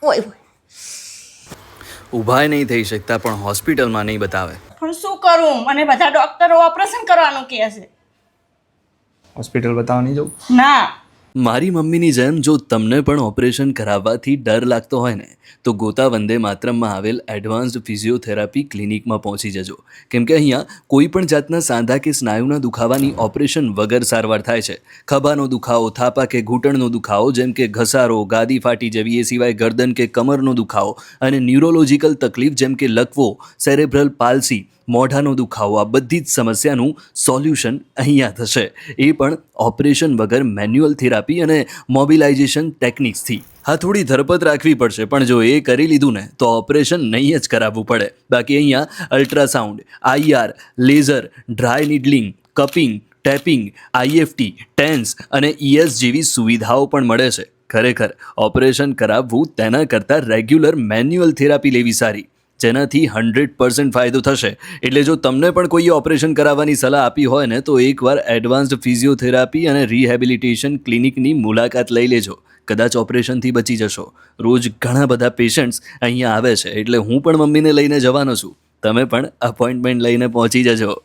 ઓય ઓય. ઊભા નહીં થઈ શકતા પણ હોસ્પિટલમાં નહીં બતાવે. પણ શું કરું, મને બધા ડોક્ટરો ઓપરેશન કરવાનું કહે છે. હોસ્પિટલ બતાવવા નહીં જવું? ના. મારી મમ્મીની જેમ જો તમને પણ ઓપરેશન કરાવવાથી ડર લાગતો હોય ને તો ગોતા વંદે માતરમમાં આવેલ એડવાન્સ્ડ ફિઝિયોથેરાપી ક્લિનિકમાં પહોંચી જજો. કેમ કે અહીંયા કોઈ પણ જાતના સાંધા કે સ્નાયુના દુખાવાની ઓપરેશન વગર સારવાર થાય છે. ખભાનો દુખાવો, થાપા કે ઘૂંટણનો દુખાવો જેમ કે ઘસારો, ગાદી ફાટી જવી, એ સિવાય ગરદન કે કમરનો દુખાવો અને ન્યુરોલોજિકલ તકલીફ જેમ કે લકવો, સેરેબ્રલ પાલ્સી, મોઢાનો દુખાવો, આ બધી જ સમસ્યાનું સોલ્યુશન અહીંયા થશે, એ પણ ઓપરેશન વગર મેન્યુઅલ થેરાપી અને મોબિલાઇઝેશન ટેકનિક્સથી. હા, થોડી ધરપત રાખવી પડશે પણ જો એ કરી લીધું ને તો ઓપરેશન નહીં જ કરાવવું પડે. બાકી અહીંયા ultrasound, IR, laser, dry needling, cupping, taping, IFT, TENS અને ઈએસ જેવી સુવિધાઓ પણ મળે છે. ખરેખર ઓપરેશન કરાવવું તેના કરતાં રેગ્યુલર મેન્યુઅલ થેરાપી લેવી સારી, જેનાથી 100% ફાયદો થશે. એટલે જો તમને પણ કોઈએ ઓપરેશન કરાવવાની સલાહ આપી હોય ને તો એકવાર એડવાન્સ્ડ ફિઝિયોથેરાપી અને રિહેબિલિટેશન ક્લિનિકની મુલાકાત લઈ લેજો. કદાચ ઓપરેશનથી બચી જશો. રોજ ઘણા બધા પેશન્ટ્સ અહીંયા આવે છે એટલે હું પણ મમ્મીને લઈને જવાનો છું. તમે પણ અપોઇન્ટમેન્ટ લઈને પહોંચી જજો.